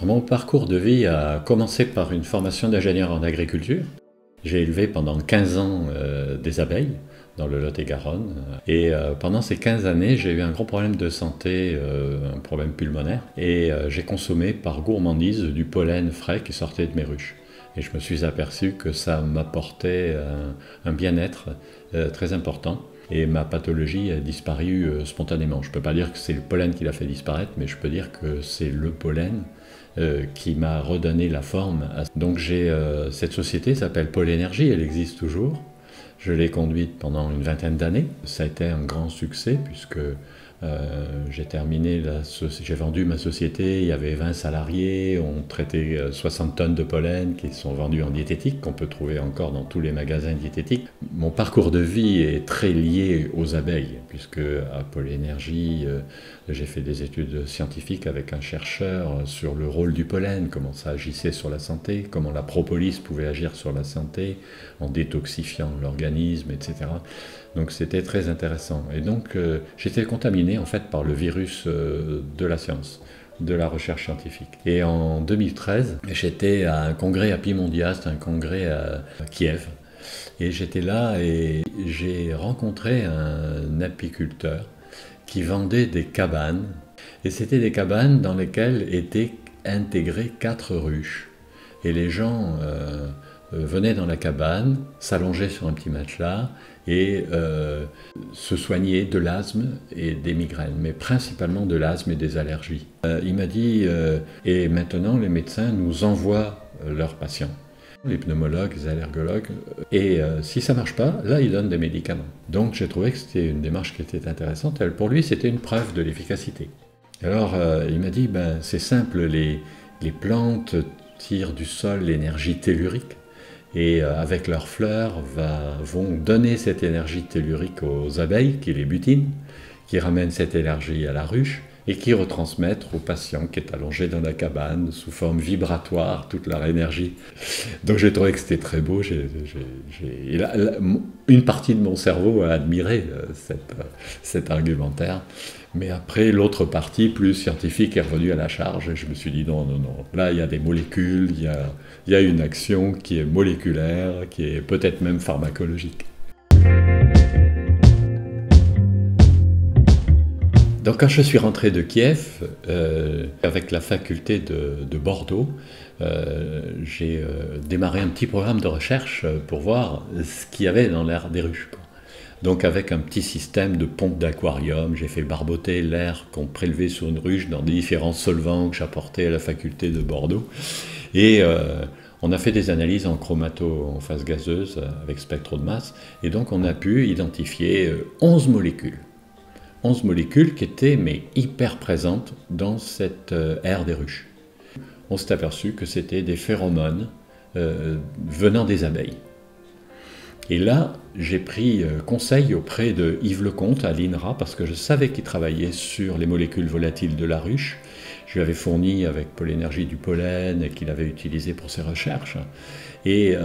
Mon parcours de vie a commencé par une formation d'ingénieur en agriculture. J'ai élevé pendant 15 ans des abeilles dans le Lot-et-Garonne. Et pendant ces 15 années, j'ai eu un gros problème de santé, un problème pulmonaire. Et j'ai consommé par gourmandise du pollen frais qui sortait de mes ruches. Et je me suis aperçu que ça m'apportait un bien-être très important. Et ma pathologie a disparu spontanément. Je ne peux pas dire que c'est le pollen qui l'a fait disparaître, mais je peux dire que c'est le pollen qui m'a redonné la forme. Donc cette société s'appelle Pôle Énergie, elle existe toujours. Je l'ai conduite pendant une vingtaine d'années. Ça a été un grand succès puisque j'ai vendu ma société, il y avait 20 salariés, on traitait 60 tonnes de pollen qui sont vendus en diététique, qu'on peut trouver encore dans tous les magasins diététiques. Mon parcours de vie est très lié aux abeilles, puisque à Pôle Énergie, j'ai fait des études scientifiques avec un chercheur sur le rôle du pollen, comment ça agissait sur la santé, comment la propolis pouvait agir sur la santé en détoxifiant l'organisme, etc. Donc c'était très intéressant. Et donc j'étais contaminé en fait par le virus de la science, de la recherche scientifique. Et en 2013, j'étais à un congrès à Piemondia, c'était un congrès à Kiev. Et j'étais là et j'ai rencontré un apiculteur qui vendait des cabanes. Et c'était des cabanes dans lesquelles étaient intégrées 4 ruches. Et les gens venaient dans la cabane, s'allongeaient sur un petit matelas et se soignaient de l'asthme et des migraines, mais principalement de l'asthme et des allergies. Il m'a dit et maintenant les médecins nous envoient leurs patients, les pneumologues, les allergologues, et si ça ne marche pas, là ils donnent des médicaments. Donc j'ai trouvé que c'était une démarche qui était intéressante. Pour lui, c'était une preuve de l'efficacité. Alors il m'a dit, c'est simple, les plantes tirent du sol l'énergie tellurique, et avec leurs fleurs vont donner cette énergie tellurique aux abeilles qui les butinent, qui ramènent cette énergie à la ruche et qui retransmettent au patient qui est allongé dans la cabane sous forme vibratoire toute leur énergie. Donc j'ai trouvé que c'était très beau. Une partie de mon cerveau a admiré cet argumentaire. Mais après, l'autre partie, plus scientifique, est revenue à la charge. Et je me suis dit, non. Là, il y a des molécules, il y a une action qui est moléculaire, qui est peut-être même pharmacologique. Donc quand je suis rentré de Kiev, avec la faculté de Bordeaux, j'ai démarré un petit programme de recherche pour voir ce qu'il y avait dans l'air des ruches. Donc avec un petit système de pompe d'aquarium, j'ai fait barboter l'air qu'on prélevait sur une ruche dans différents solvants que j'apportais à la faculté de Bordeaux. Et on a fait des analyses en chromato en phase gazeuse avec spectro de masse. Et donc on a pu identifier 11 molécules. 11 molécules qui étaient hyper présentes dans cette aire des ruches. On s'est aperçu que c'était des phéromones venant des abeilles. Et là, j'ai pris conseil auprès de Yves Lecomte à l'INRA parce que je savais qu'il travaillait sur les molécules volatiles de la ruche. Je lui avais fourni avec Pôle Énergie du pollen qu'il avait utilisé pour ses recherches. Et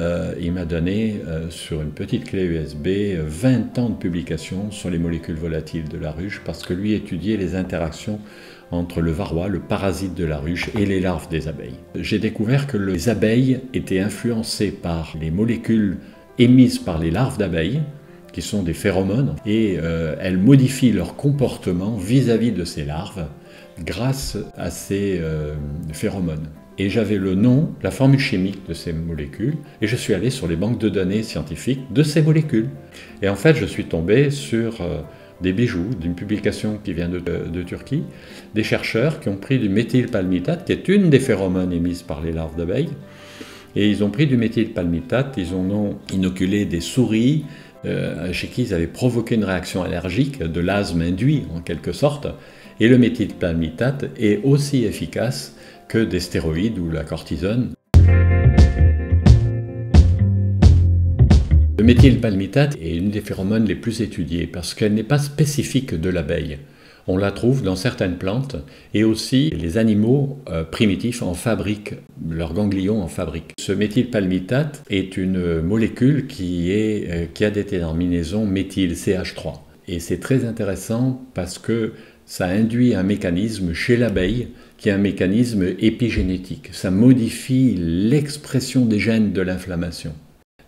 il m'a donné sur une petite clé USB 20 ans de publications sur les molécules volatiles de la ruche parce que lui étudiait les interactions entre le varroa, le parasite de la ruche, et les larves des abeilles. J'ai découvert que les abeilles étaient influencées par les molécules émises par les larves d'abeilles, qui sont des phéromones, et elles modifient leur comportement vis-à-vis de ces larves grâce à ces phéromones. Et j'avais le nom, la formule chimique de ces molécules, et je suis allé sur les banques de données scientifiques de ces molécules. Et en fait, je suis tombé sur des bijoux d'une publication qui vient de Turquie, des chercheurs qui ont pris du méthylpalmitate, qui est une des phéromones émises par les larves d'abeilles, et ils ont pris du méthylpalmitate, ils en ont inoculé des souris chez qui ils avaient provoqué une réaction allergique, de l'asthme induit en quelque sorte, et le méthylpalmitate est aussi efficace que des stéroïdes ou la cortisone. Le méthylpalmitate est une des phéromones les plus étudiées parce qu'elle n'est pas spécifique de l'abeille. On la trouve dans certaines plantes et aussi les animaux primitifs en fabriquent, leurs ganglions en fabriquent. Ce méthylpalmitate est une molécule qui a des terminaisons méthyl CH3. Et c'est très intéressant parce que ça induit un mécanisme chez l'abeille qui est un mécanisme épigénétique. Ça modifie l'expression des gènes de l'inflammation.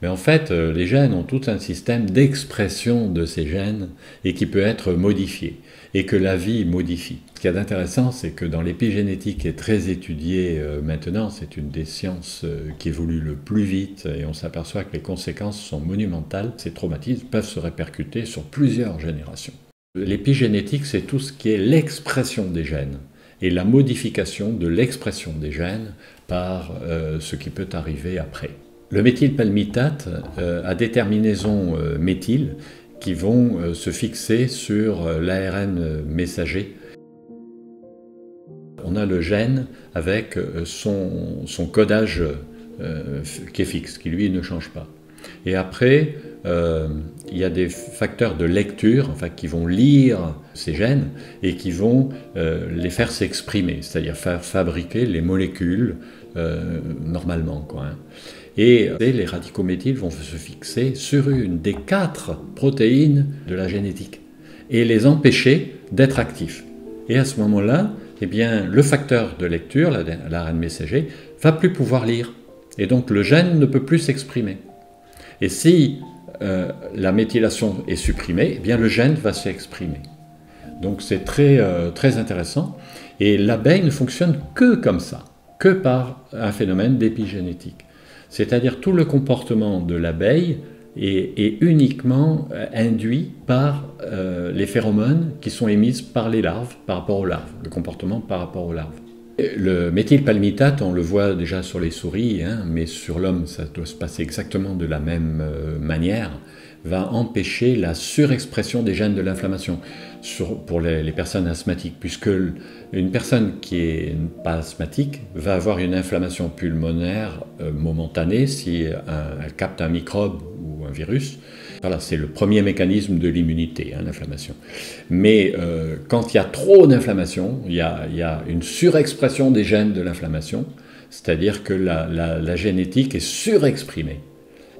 Mais en fait, les gènes ont tout un système d'expression de ces gènes et qui peut être modifié, et que la vie modifie. Ce qu'il y a d'intéressant, c'est que dans l'épigénétique qui est très étudiée maintenant, c'est une des sciences qui évolue le plus vite, et on s'aperçoit que les conséquences sont monumentales. Ces traumatismes peuvent se répercuter sur plusieurs générations. L'épigénétique, c'est tout ce qui est l'expression des gènes, et la modification de l'expression des gènes par ce qui peut arriver après. Le méthylpalmitate a des terminaisons méthyle qui vont se fixer sur l'ARN messager. On a le gène avec son codage qui est fixe, qui lui ne change pas. Et après, il y a des facteurs de lecture, enfin, qui vont lire ces gènes et qui vont les faire s'exprimer, c'est-à-dire faire fabriquer les molécules normalement, quoi, hein. Et les radicaux méthyl vont se fixer sur une des 4 protéines de la génétique et les empêcher d'être actifs. Et à ce moment-là, eh bien, le facteur de lecture, l'ARN messager, va plus pouvoir lire. Et donc le gène ne peut plus s'exprimer. Et si la méthylation est supprimée, eh bien, le gène va s'exprimer. Donc c'est très intéressant. Et l'abeille ne fonctionne que comme ça, que par un phénomène d'épigénétique. C'est-à-dire tout le comportement de l'abeille est uniquement induit par les phéromones qui sont émises par les larves par rapport aux larves, le comportement par rapport aux larves. Le méthylpalmitate, on le voit déjà sur les souris, hein, mais sur l'homme ça doit se passer exactement de la même manière, va empêcher la surexpression des gènes de l'inflammation pour les personnes asthmatiques, puisque une personne qui n'est pas asthmatique va avoir une inflammation pulmonaire momentanée si elle capte un microbe ou un virus. Voilà, c'est le premier mécanisme de l'immunité, hein, l'inflammation. Mais quand il y a trop d'inflammation, il y a une surexpression des gènes de l'inflammation, c'est-à-dire que la génétique est surexprimée.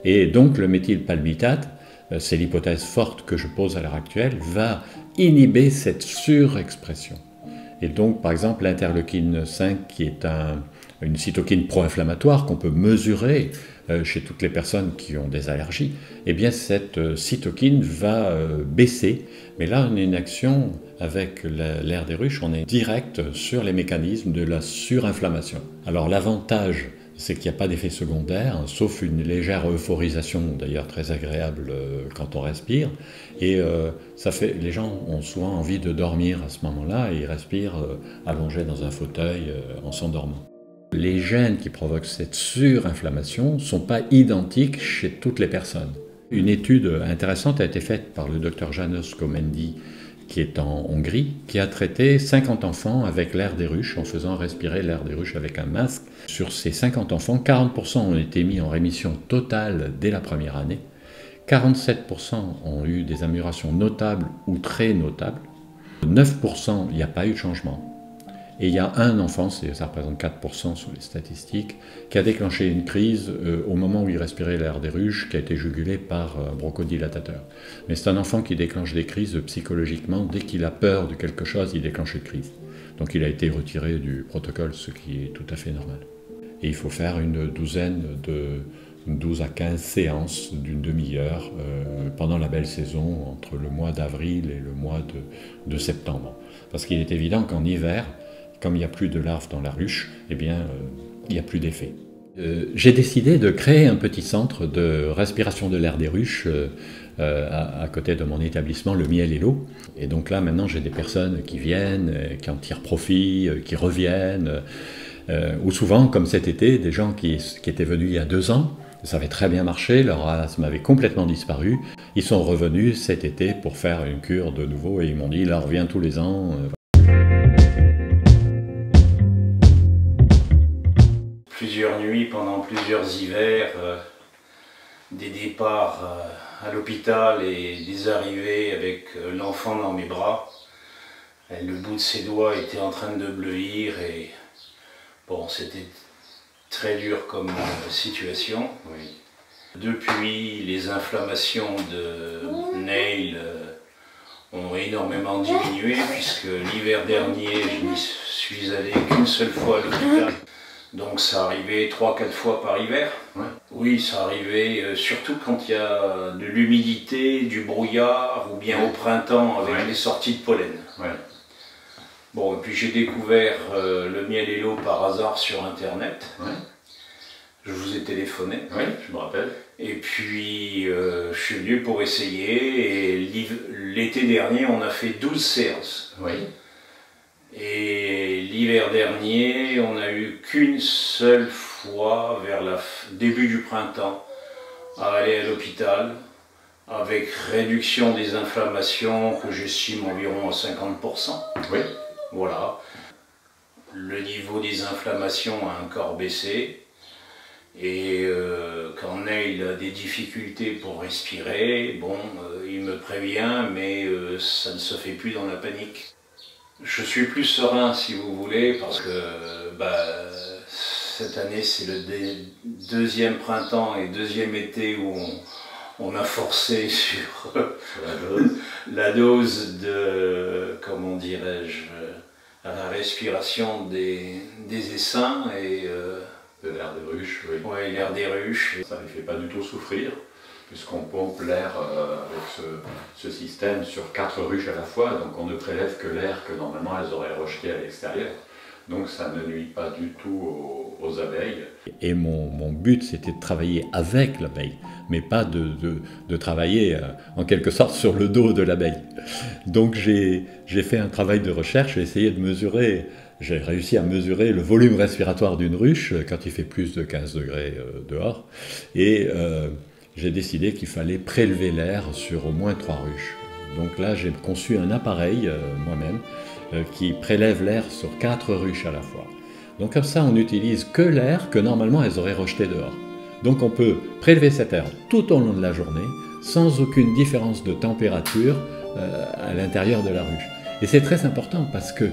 Et donc le méthylpalmitate, c'est l'hypothèse forte que je pose à l'heure actuelle, va inhiber cette surexpression. Et donc, par exemple, l'interleukine 5, qui est une cytokine pro-inflammatoire qu'on peut mesurer chez toutes les personnes qui ont des allergies, eh bien cette cytokine va baisser. Mais là, on a une action avec l'air des ruches, on est direct sur les mécanismes de la surinflammation. Alors l'avantage, c'est qu'il n'y a pas d'effet secondaire, sauf une légère euphorisation, d'ailleurs très agréable quand on respire. Et les gens ont souvent envie de dormir à ce moment-là, et ils respirent allongés dans un fauteuil en s'endormant. Les gènes qui provoquent cette surinflammation ne sont pas identiques chez toutes les personnes. Une étude intéressante a été faite par le Dr János Comendi, qui est en Hongrie, qui a traité 50 enfants avec l'air des ruches, en faisant respirer l'air des ruches avec un masque. Sur ces 50 enfants, 40% ont été mis en rémission totale dès la première année, 47% ont eu des améliorations notables ou très notables, 9% il n'y a pas eu de changement. Et il y a un enfant, ça représente 4% sur les statistiques, qui a déclenché une crise au moment où il respirait l'air des ruches, qui a été jugulé par un bronchodilatateur. Mais c'est un enfant qui déclenche des crises psychologiquement. Dès qu'il a peur de quelque chose, il déclenche une crise. Donc il a été retiré du protocole, ce qui est tout à fait normal. Et il faut faire une 12 à 15 séances d'une demi-heure pendant la belle saison, entre le mois d'avril et le mois de septembre. Parce qu'il est évident qu'en hiver, comme il n'y a plus de larves dans la ruche, eh bien, il n'y a plus d'effet. J'ai décidé de créer un petit centre de respiration de l'air des ruches à côté de mon établissement, le Miel et l'eau. Et donc là, maintenant, j'ai des personnes qui viennent, qui en tirent profit, qui reviennent, ou souvent, comme cet été, des gens qui étaient venus il y a 2 ans, ça avait très bien marché, leur asthme avait complètement disparu. Ils sont revenus cet été pour faire une cure de nouveau et ils m'ont dit, là, on revient tous les ans. Plusieurs nuits pendant plusieurs hivers, des départs à l'hôpital et des arrivées avec l'enfant dans mes bras. Et le bout de ses doigts était en train de bleuir et bon, c'était très dur comme situation. Oui. Depuis, les inflammations de Neil ont énormément diminué, puisque l'hiver dernier, je n'y suis allé qu'une seule fois à l'hôpital. Donc ça arrivait 3-4 fois par hiver. Ouais. Oui, ça arrivait surtout quand il y a de l'humidité, du brouillard, ou bien au printemps avec les sorties de pollen. Ouais. Bon, et puis j'ai découvert le miel et l'eau par hasard sur Internet. Ouais. Je vous ai téléphoné. Oui, je me rappelle. Et puis je suis venu pour essayer, et l'été dernier on a fait 12 séances. Oui. Et l'hiver dernier, on n'a eu qu'une seule fois, vers le début du printemps, à aller à l'hôpital, avec réduction des inflammations que j'estime environ à 50%. Oui. Voilà. Le niveau des inflammations a encore baissé. Et quand Neil a des difficultés pour respirer, bon, il me prévient, mais ça ne se fait plus dans la panique. Je suis plus serein, si vous voulez, parce que cette année c'est le deuxième printemps et deuxième été où on a forcé sur la dose de, comment dirais-je, à la respiration des essaims et de l'air des ruches, oui. Oui, l'air des ruches. Ça ne les fait pas du tout souffrir, puisqu'on pompe l'air avec ce système sur 4 ruches à la fois, donc on ne prélève que l'air que normalement elles auraient rejeté à l'extérieur. Donc ça ne nuit pas du tout aux abeilles. Et mon but, c'était de travailler avec l'abeille, mais pas de travailler en quelque sorte sur le dos de l'abeille. Donc j'ai fait un travail de recherche, j'ai essayé de mesurer. J'ai réussi à mesurer le volume respiratoire d'une ruche quand il fait plus de 15 degrés dehors. Et j'ai décidé qu'il fallait prélever l'air sur au moins 3 ruches. Donc là, j'ai conçu un appareil moi-même qui prélève l'air sur 4 ruches à la fois. Donc comme ça, on n'utilise que l'air que normalement elles auraient rejeté dehors. Donc on peut prélever cet air tout au long de la journée sans aucune différence de température à l'intérieur de la ruche. Et c'est très important parce que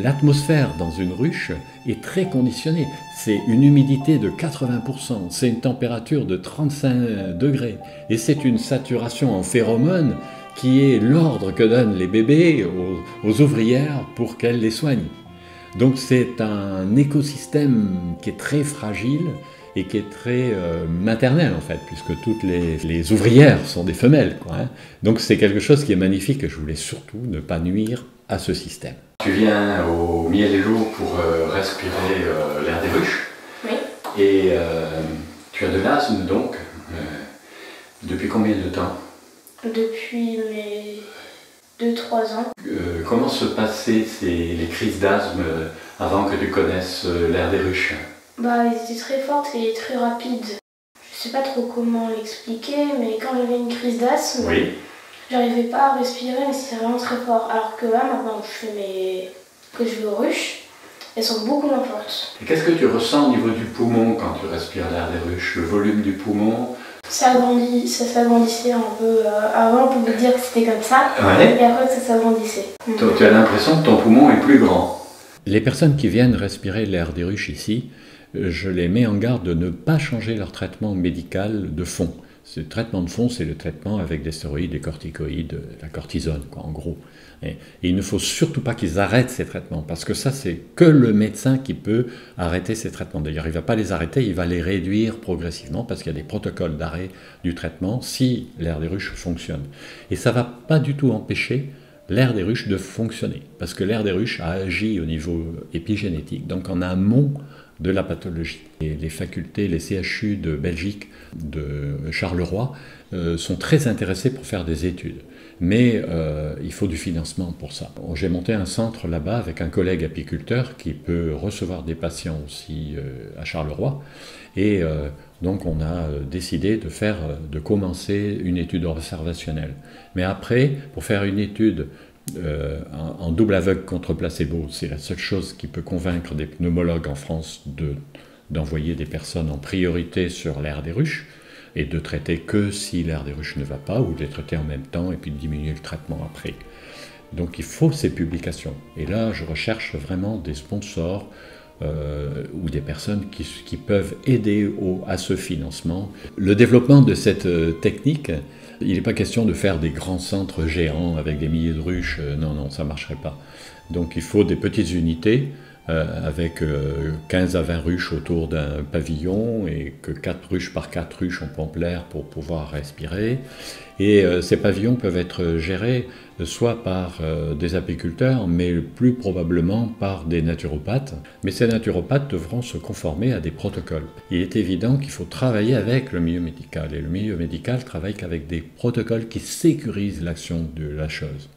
l'atmosphère dans une ruche est très conditionnée. C'est une humidité de 80%, c'est une température de 35 degrés. Et c'est une saturation en phéromones qui est l'ordre que donnent les bébés aux ouvrières pour qu'elles les soignent. Donc c'est un écosystème qui est très fragile et qui est très maternel en fait, puisque toutes les ouvrières sont des femelles, quoi, hein. Donc c'est quelque chose qui est magnifique et je voulais surtout ne pas nuire à ce système. Tu viens au miel et l'eau pour respirer l'air des ruches. Oui. Et tu as de l'asthme donc. Depuis combien de temps? Depuis mes 2-3 ans. Comment se passaient les crises d'asthme avant que tu connaisses l'air des ruches? Elles étaient très fortes et très rapides. Je sais pas trop comment l'expliquer, mais quand j'avais une crise d'asthme, oui, j'arrivais pas à respirer, mais c'était vraiment très fort. Alors que là, maintenant que je vais aux ruches, elles sont beaucoup moins fortes. Et qu'est-ce que tu ressens au niveau du poumon quand tu respires l'air des ruches? Le volume du poumon? Ça s'agrandissait un peu. Avant, on pouvait dire que c'était comme ça, ouais, et après ça s'agrandissait. Tu as l'impression que ton poumon est plus grand. Les personnes qui viennent respirer l'air des ruches ici, je les mets en garde de ne pas changer leur traitement médical de fond. Ce traitement de fond, c'est le traitement avec des stéroïdes, des corticoïdes, la cortisone, quoi, en gros. Et il ne faut surtout pas qu'ils arrêtent ces traitements, parce que ça, c'est que le médecin qui peut arrêter ces traitements. D'ailleurs, il ne va pas les arrêter, il va les réduire progressivement, parce qu'il y a des protocoles d'arrêt du traitement si l'air des ruches fonctionne. Et ça ne va pas du tout empêcher l'air des ruches de fonctionner, parce que l'air des ruches a agi au niveau épigénétique, donc en amont de la pathologie. Et les facultés, les CHU de Belgique, de Charleroi, sont très intéressés pour faire des études. Mais il faut du financement pour ça. J'ai monté un centre là-bas avec un collègue apiculteur qui peut recevoir des patients aussi à Charleroi. Et donc on a décidé de commencer une étude observationnelle. Mais après, pour faire une étude en double aveugle contre placebo, c'est la seule chose qui peut convaincre des pneumologues en France d'envoyer des personnes en priorité sur l'air des ruches et de traiter que si l'air des ruches ne va pas, ou de les traiter en même temps et puis de diminuer le traitement après. Donc il faut ces publications. Et là, je recherche vraiment des sponsors ou des personnes qui peuvent aider à ce financement. Le développement de cette technique Il n'est pas question de faire des grands centres géants avec des milliers de ruches, non, ça ne marcherait pas. Donc il faut des petites unités avec 15 à 20 ruches autour d'un pavillon et que 4 ruches par 4 ruches on pompe l'air pour pouvoir respirer. Et ces pavillons peuvent être gérés soit par des apiculteurs, mais plus probablement par des naturopathes. Mais ces naturopathes devront se conformer à des protocoles. Il est évident qu'il faut travailler avec le milieu médical, et le milieu médical travaille qu'avec des protocoles qui sécurisent l'action de la chose.